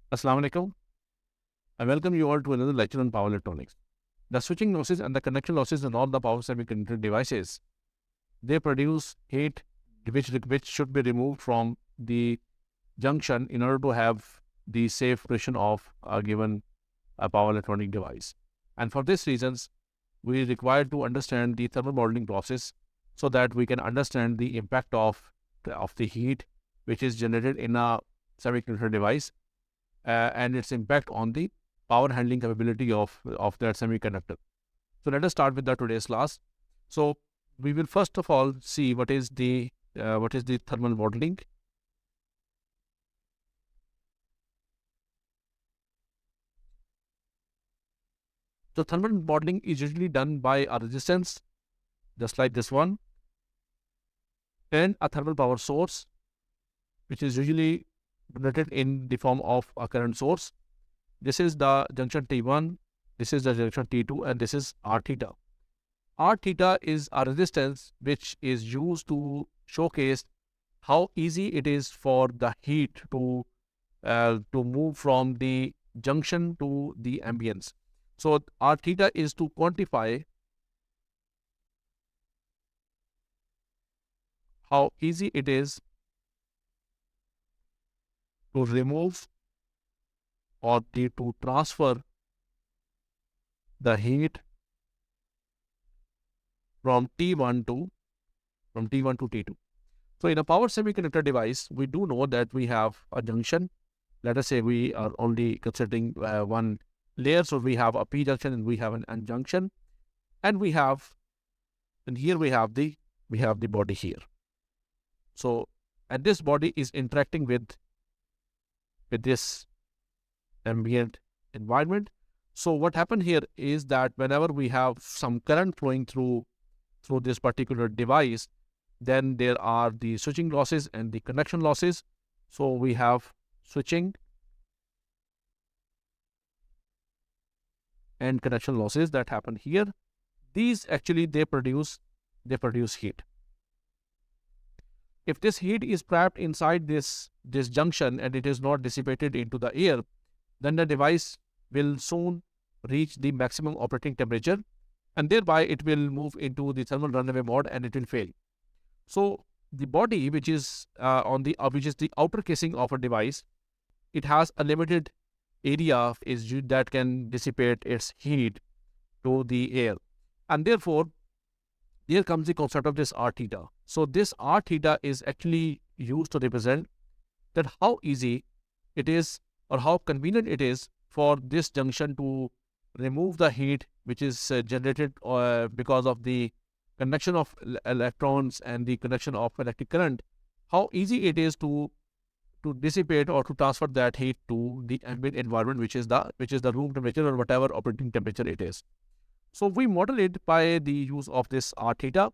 Assalamu alaikum. I welcome you all to another lecture on power electronics. The switching losses and the connection losses in all the power semiconductor devices, they produce heat which should be removed from the junction in order to have the safe operation of a given power electronic device. And for these reasons, we require to understand the thermal modeling process so that we can understand the impact of the heat which is generated in a semiconductor device and its impact on the power handling capability of that semiconductor. So let us start with the today's class. So we will first of all see what is the thermal modeling. So thermal modeling is usually done by a resistance, just like this one, and a thermal power source, which is usually generated in the form of a current source. This is the junction T1, this is the junction T2, and this is R theta. R theta is a resistance which is used to showcase how easy it is for the heat to move from the junction to the ambience. So R theta is to quantify how easy it is to remove or to transfer the heat from T1 to T2. So in a power semiconductor device, we do know that we have a junction. Let us say we are only considering one layer. So we have a P junction and we have an N junction, and here we have the body here. So and this body is interacting with this ambient environment. So what happened here is that whenever we have some current flowing through this particular device, then there are the switching losses and the connection losses. So we have switching and connection losses that happen here. These actually they produce heat. If this heat is trapped inside this junction and it is not dissipated into the air, then the device will soon reach the maximum operating temperature, and thereby it will move into the thermal runaway mode and it will fail. So the body, which is which is the outer casing of a device, it has a limited area that can dissipate its heat to the air, and therefore here comes the concept of this R theta. So this R theta is actually used to represent that how easy it is or how convenient it is for this junction to remove the heat which is generated because of the conduction of electrons and the conduction of electric current. How easy it is to dissipate or to transfer that heat to the ambient environment, which is the room temperature or whatever operating temperature it is. So we model it by the use of this R theta.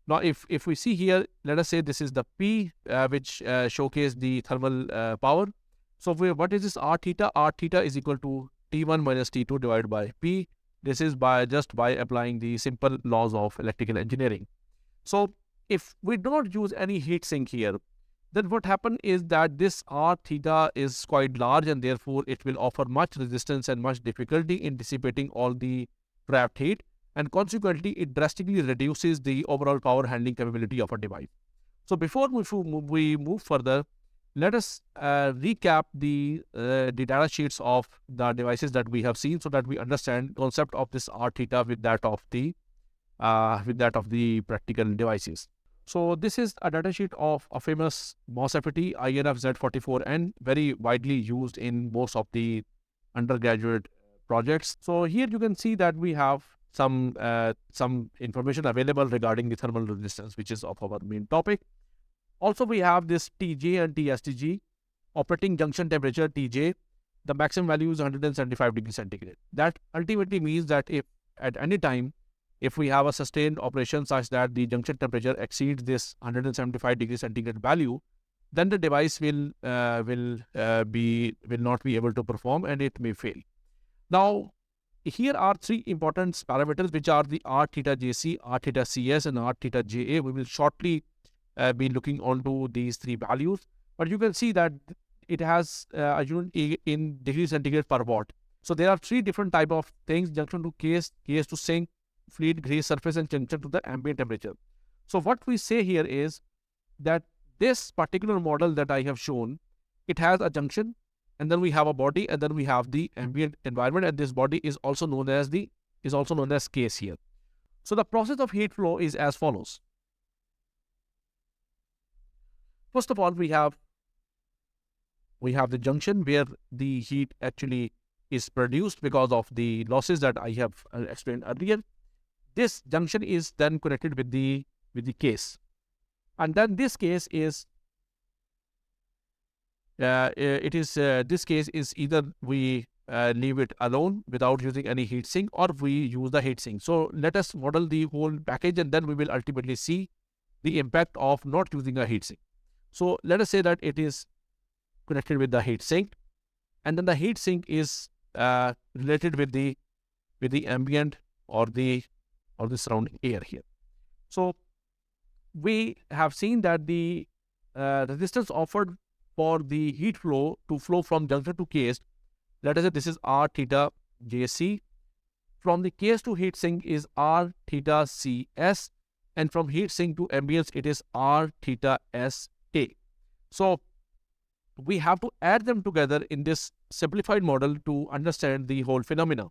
Now, if we see here, let us say this is the P, which showcase the thermal power. So what is this R theta? R theta is equal to T1 minus T2 divided by P. This is just by applying the simple laws of electrical engineering. So if we do not use any heat sink here, then what happens is that this R theta is quite large, and therefore it will offer much resistance and much difficulty in dissipating all the trapped heat, and consequently it drastically reduces the overall power handling capability of a device. So before we move further, let us recap the data sheets of the devices that we have seen so that we understand concept of this R theta with that of the practical devices. So this is a data sheet of a famous MOSFET INF-Z44N, very widely used in most of the undergraduate projects. So here you can see that we have some information available regarding the thermal resistance, which is of our main topic. Also, we have this TJ and TSTG, operating junction temperature TJ. The maximum value is 175 degrees centigrade. That ultimately means that if at any time, if we have a sustained operation such that the junction temperature exceeds this 175 degrees centigrade value, then the device will not be able to perform and it may fail. Now, here are three important parameters, which are the R theta JC, R theta CS, and R theta JA. We will shortly be looking onto these three values, but you can see that it has a unit in degrees centigrade per watt. So there are three different type of things: junction to case to sink, fluid grease surface, and junction to the ambient temperature. So what we say here is that this particular model that I have shown, it has a junction, and then we have a body, and then we have the ambient environment, and this body is also known as case here. So the process of heat flow is as follows. First of all, we have the junction where the heat actually is produced because of the losses that I have explained earlier. This junction is then connected with the case, and then this case is this case is either we leave it alone without using any heat sink, or we use the heat sink. So let us model the whole package, and then we will ultimately see the impact of not using a heat sink. So let us say that it is connected with the heat sink, and then the heat sink is related with the ambient or the surrounding air here. So we have seen that the resistance offered for the heat flow to flow from junction to case, let us say this is R theta JC. From the case to heat sink is R theta CS, and from heat sink to ambience it is R theta SA. So we have to add them together in this simplified model to understand the whole phenomena.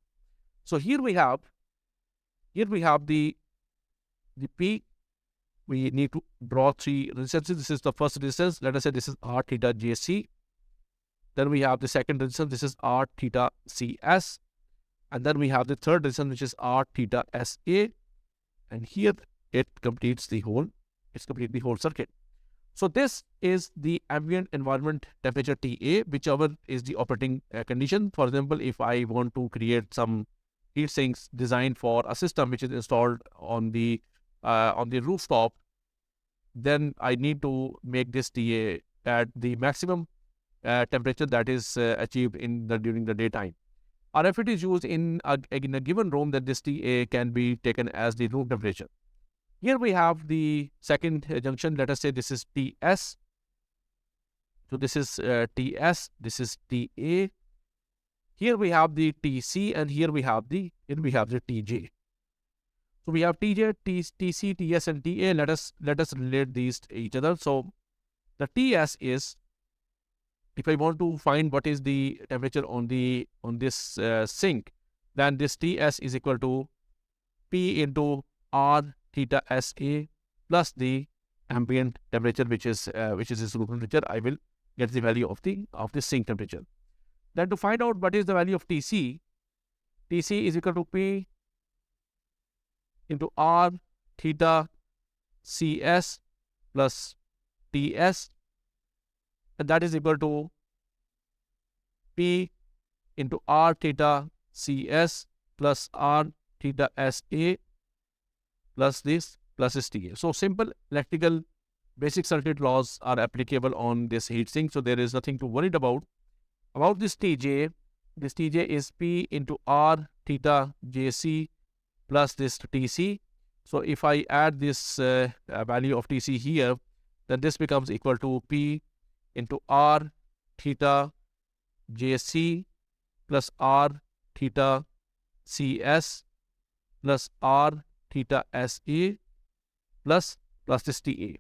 So here we have the P. We need to draw three resistances. This is the first resistance. Let us say this is R theta JC. Then we have the second resistance. This is R theta CS. And then we have the third resistance, which is R theta SA. And here it completes the whole circuit. So this is the ambient environment temperature TA, whichever is the operating condition. For example, if I want to create some heat sinks designed for a system which is installed on the rooftop, then I need to make this TA at the maximum temperature that is achieved during the daytime. Or if it is used in a given room, then this TA can be taken as the room temperature. Here we have the second junction. Let us say this is TS. So this is TS. This is TA. Here we have the TC, and here we have the TJ. So we have TJ, TC, TS, and TA. Let us relate these to each other. So the TS is, if I want to find what is the temperature on this sink, then this TS is equal to P into R theta SA plus the ambient temperature, which is its room temperature. I will get the value of the sink temperature. Then to find out what is the value of TC is equal to P into R theta CS plus TS, and that is equal to P into R theta CS plus R theta SA plus this TA. So simple electrical basic circuit laws are applicable on this heat sink. So there is nothing to worry about this TJ. This TJ is P into R theta JC plus this TC. So if I add this value of TC here, then this becomes equal to P into R theta JC plus R theta CS plus R theta SA plus this TA.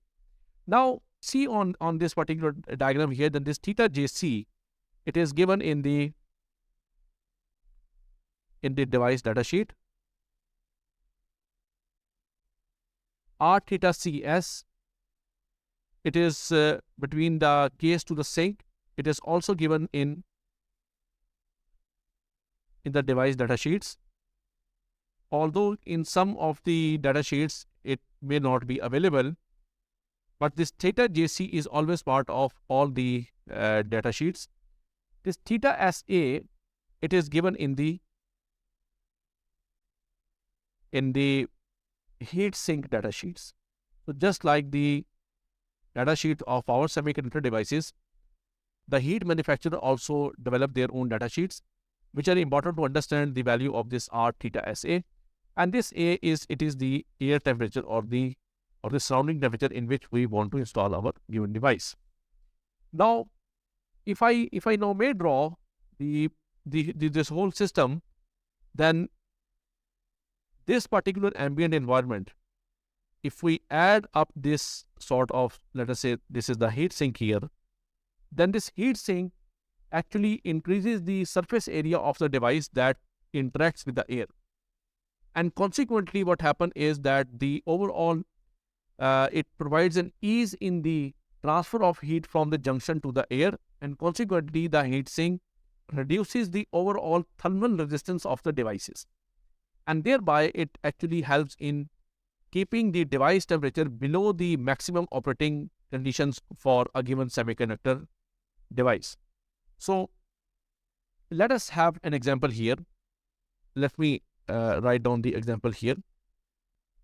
Now see on this particular diagram here, then this theta JC, it is given in the device data sheet. R theta CS, it is between the case to the sink. It is also given in the device data sheets. Although in some of the data sheets it may not be available, but this theta JC is always part of all the data sheets. This theta SA, it is given in the heat sink data sheets. So just like the data sheet of our semiconductor devices, the heat manufacturer also develop their own data sheets, which are important to understand the value of this R theta SA. And this A is the air temperature or the surrounding temperature in which we want to install our given device. Now, if I now may draw this whole system, then this particular ambient environment, if we add up this sort of, let us say this is the heat sink here, then this heat sink actually increases the surface area of the device that interacts with the air. And consequently, what happens is that the overall, it provides an ease in the transfer of heat from the junction to the air, and consequently, the heat sink reduces the overall thermal resistance of the devices. And thereby, it actually helps in keeping the device temperature below the maximum operating conditions for a given semiconductor device. So, let us have an example here. Let me write down the example here.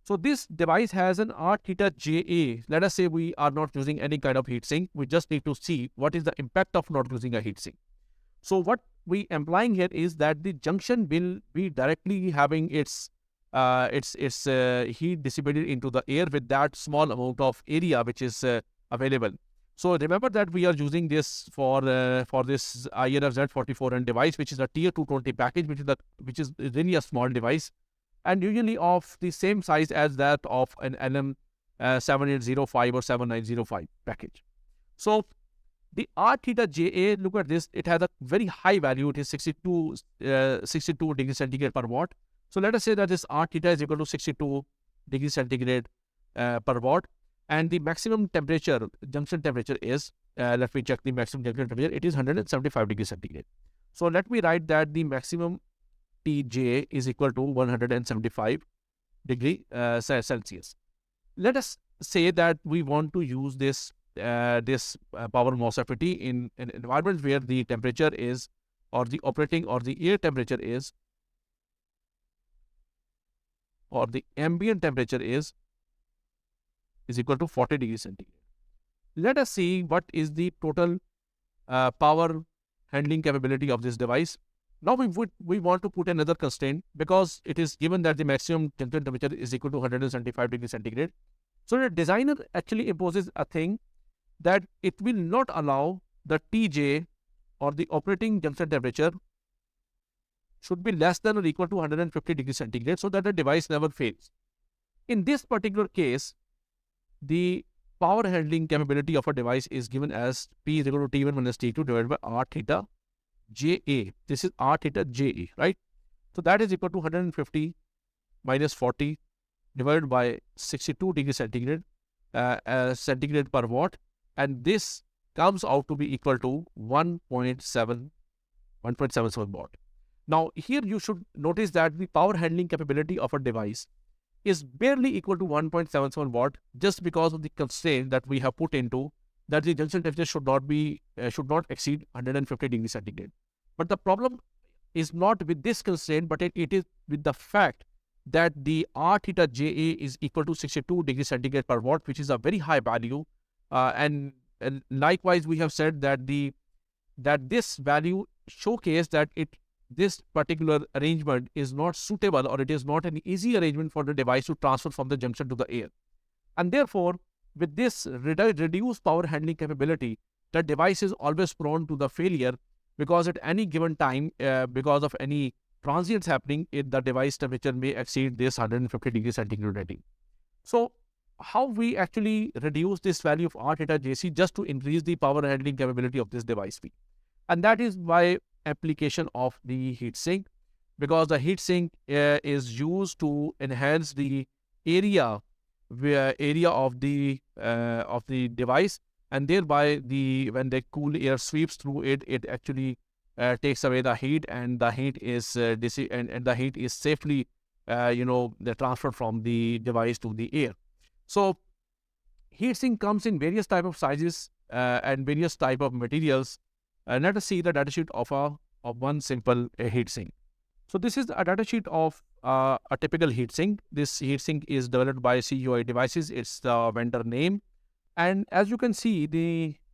So this device has an R theta JA. Let us say we are not using any kind of heat sink. We just need to see what is the impact of not using a heat sink. So what we implying here is that the junction will be directly having its heat dissipated into the air with that small amount of area which is available. So remember that we are using this for this IRF Z44N device, which is a tier 220 package, which is really a small device, and usually of the same size as that of an LM 7805 or 7905 package. So the R theta JA, look at this, it has a very high value. It is 62 degrees centigrade per watt. So let us say that this R theta is equal to 62 degrees centigrade per watt, and the maximum temperature, junction temperature is, let me check the maximum junction temperature, it is 175 degrees centigrade. So let me write that the maximum Tj is equal to 175 degree Celsius. Let us say that we want to use this power MOSFET in an environment where the temperature is, or the operating or the air temperature is, or the ambient temperature is equal to 40 degrees centigrade. Let us see what is the total power handling capability of this device. Now we want to put another constraint, because it is given that the maximum junction temperature is equal to 175 degrees centigrade. So the designer actually imposes a thing that it will not allow the Tj, or the operating junction temperature, should be less than or equal to 150 degrees centigrade, so that the device never fails. In this particular case, the power handling capability of a device is given as P is equal to T1 minus T2 divided by R theta JA. This is R theta JA, right? So that is equal to 150 minus 40 divided by 62 degrees centigrade, centigrade per watt, and this comes out to be equal to 1.77 watt. Now here you should notice that the power handling capability of a device is barely equal to 1.77 watt, just because of the constraint that we have put into that the junction temperature should not exceed 150 degrees centigrade. But the problem is not with this constraint, but it is with the fact that the R theta JA is equal to 62 degrees centigrade per watt, which is a very high value. And likewise, we have said that this value showcase that this particular arrangement is not suitable, or it is not an easy arrangement for the device to transfer from the junction to the air. And therefore, with this reduced power handling capability, the device is always prone to the failure, because at any given time, because of any transients happening, the device temperature may exceed this 150 degrees centigrade rating. So how we actually reduce this value of R theta JC just to increase the power handling capability of this device? And that is by application of the heat sink, because the heat sink is used to enhance the area of the device, and thereby when the cool air sweeps through it, it actually takes away the heat, and the heat is and the heat is safely transferred from the device to the air. So heat sink comes in various type of sizes and various type of materials. Let us see the datasheet of one simple heat sink. So this is a datasheet of a typical heat sink. This heat sink is developed by CUI Devices. It's the vendor name, and as you can see,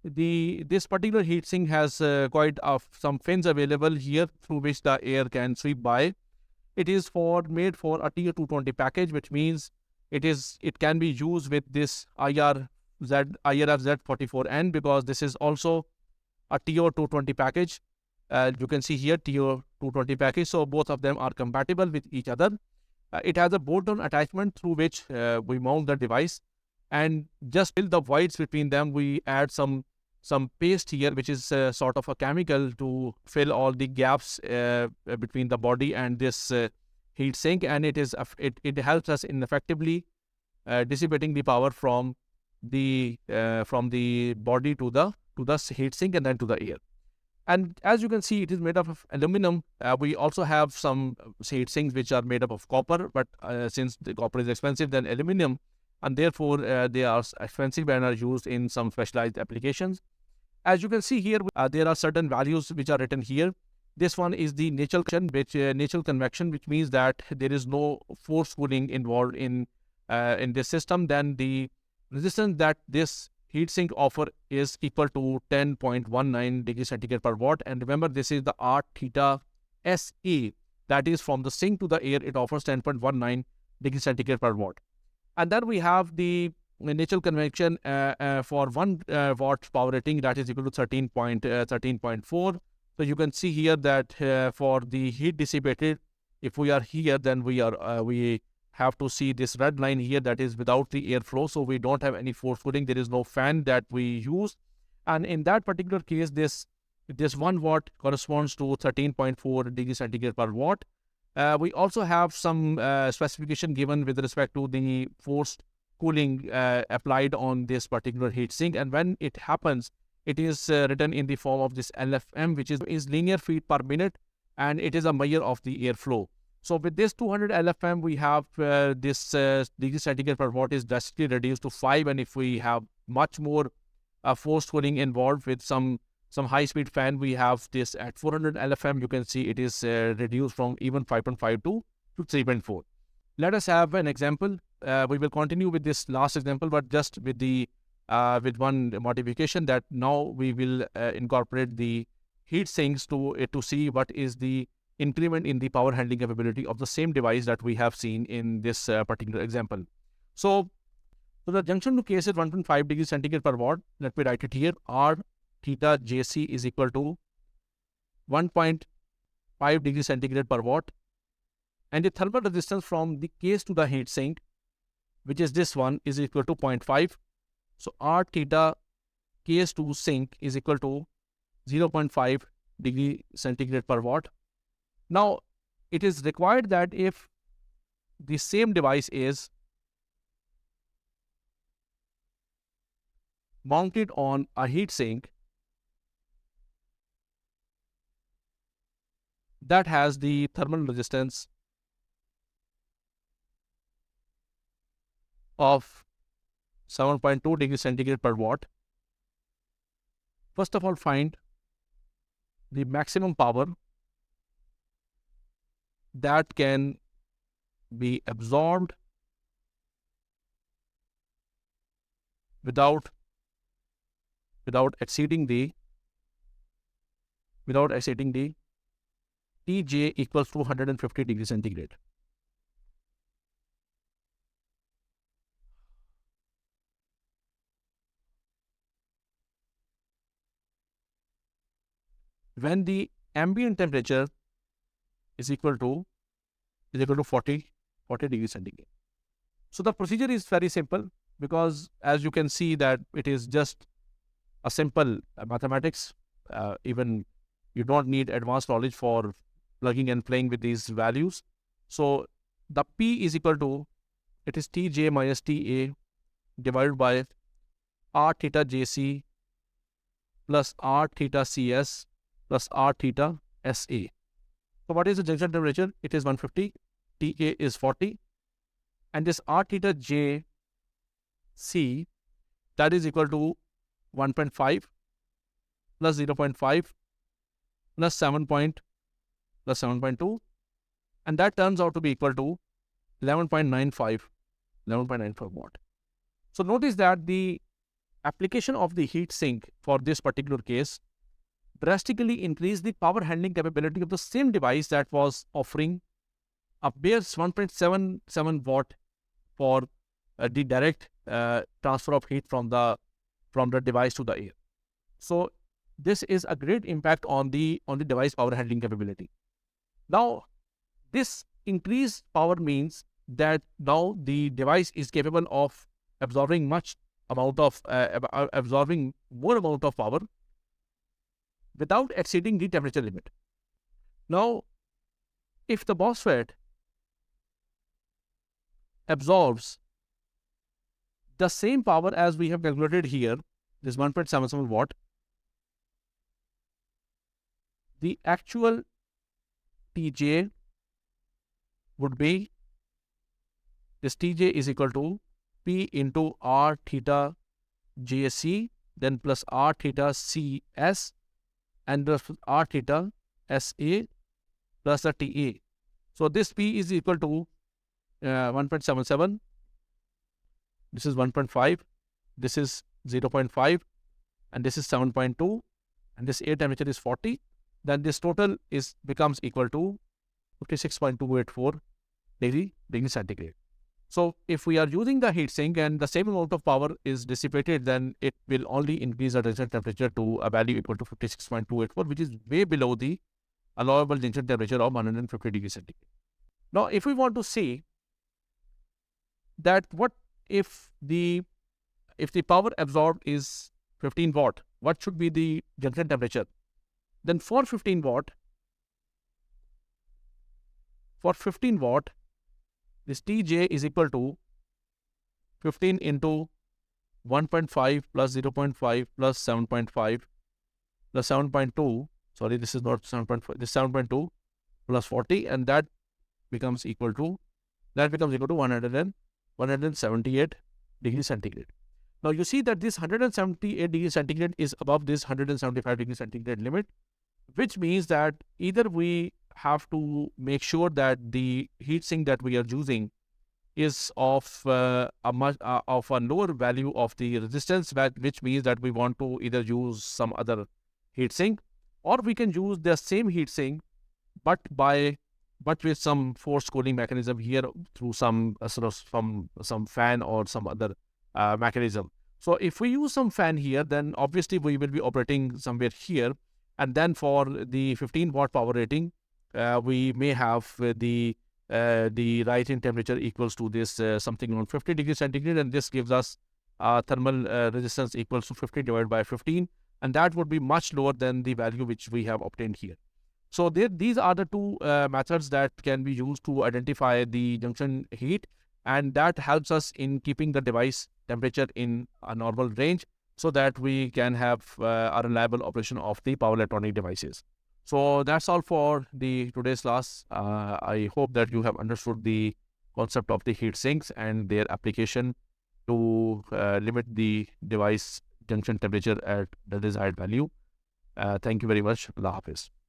this particular heat sink has quite some fins available here through which the air can sweep by. It is made for a tier 220 package, which means it can be used with this IRF Z44N, because this is also a TO220 package. You can see here TO220 package. So both of them are compatible with each other. It has a bolt-on attachment through which we mount the device, and just fill the voids between them. We add some paste here, which is sort of a chemical to fill all the gaps between the body and this heat sink, and it helps us in effectively dissipating the power from the body to the heat sink and then to the air. And as you can see, it is made up of aluminum. We also have some heat sinks which are made up of copper, but since the copper is expensive than aluminum, and therefore they are expensive and are used in some specialized applications. As you can see here, there are certain values which are written here. This one is the natural convection, which means that there is no force cooling involved in this system. Then the resistance that this heatsink offer is equal to 10.19 degrees centigrade per watt. And remember, this is the R theta SE. That is from the sink to the air, it offers 10.19 degrees centigrade per watt. And then we have the natural convection for 1 watt power rating, that is equal to 13.4. So you can see here that for the heat dissipated, if we are here, then we have to see this red line here, that is without the airflow. So we don't have any force cooling. There is no fan that we use. And in that particular case, this 1 watt corresponds to 13.4 degrees centigrade per watt. We also have some specification given with respect to the forced cooling applied on this particular heat sink. And when it happens, it is written in the form of this LFM, which is linear feet per minute, and it is a measure of the airflow. So with this 200 LFM, we have this degree centigrade per watt is drastically reduced to 5. And if we have much more forced cooling involved with some high-speed fan, we have this at 400 LFM. You can see it is reduced from even 5.5 to 3.4. Let us have an example. We will continue with this last example, but just with with one modification, that now we will incorporate the heat sinks to see what is the increment in the power handling capability of the same device that we have seen in this particular example. So the junction to case is 1.5 degrees centigrade per watt. Let me write it here. R theta JC is equal to 1.5 degrees centigrade per watt. And the thermal resistance from the case to the heat sink, which is this one, is equal to 0.5. So R theta case to sink is equal to 0.5 degree centigrade per watt. Now, it is required that if the same device is mounted on a heat sink that has the thermal resistance of 7.2 degrees centigrade per watt, first of all, find the maximum power that can be absorbed without exceeding the Tj equals to 150 degrees centigrade. When the ambient temperature is equal to 40 degrees centigrade. So the procedure is very simple, because as you can see that it is just a simple mathematics. Even you don't need advanced knowledge for plugging and playing with these values. So the P is equal to, it is Tj minus Ta divided by R theta Jc plus R theta Cs plus R theta Sa. So what is the junction temperature? It is 150, Ta is 40, and this R theta Jc, that is equal to 1.5 plus 0.5 plus 7.2, and that turns out to be equal to 11.95 watt. So notice that the application of the heat sink for this particular case drastically increased the power handling capability of the same device that was offering a bare 1.77 watt for the direct transfer of heat from the device to the air. So this is a great impact on the device power handling capability. Now, this increased power means that now the device is capable of absorbing absorbing more amount of power without exceeding the temperature limit. Now, if the MOSFET absorbs the same power as we have calculated here, this 1.77 watt, the actual TJ would be, this TJ is equal to P into R theta JC, then plus R theta CS, and the R theta SA plus the TA. So this P is equal to 1.77, this is 1.5, this is 0.5, and this is 7.2, and this air temperature is 40. Then this total becomes equal to 56.284 degree centigrade. So if we are using the heat sink and the same amount of power is dissipated, then it will only increase the junction temperature to a value equal to 56.284, which is way below the allowable junction temperature of 150 degrees centigrade. Now, if we want to see that what if the power absorbed is 15 watt, what should be the junction temperature? Then for 15 watt, this TJ is equal to 15 into 1.5 plus 0.5 plus 7.5 plus 7.2. Sorry, this is not 7.5. This is 7.2 plus 40, and that becomes equal to 178 degrees centigrade. Now you see that this 178 degrees centigrade is above this 175 degrees centigrade limit, which means that either we have to make sure that the heat sink that we are using is of a lower value of the resistance, which means that we want to either use some other heat sink, or we can use the same heat sink but with some forced cooling mechanism here through some some fan or some other mechanism. So if we use some fan here, then obviously we will be operating somewhere here, and then for the 15 watt power rating, we may have the rising temperature equals to this something around 50 degrees centigrade, and this gives us thermal resistance equals to 50 divided by 15, and that would be much lower than the value which we have obtained here. So these are the two methods that can be used to identify the junction heat, and that helps us in keeping the device temperature in a normal range so that we can have a reliable operation of the power electronic devices. So that's all for the today's class. I hope that you have understood the concept of the heat sinks and their application to limit the device junction temperature at the desired value. Thank you very much. Allah Hafiz.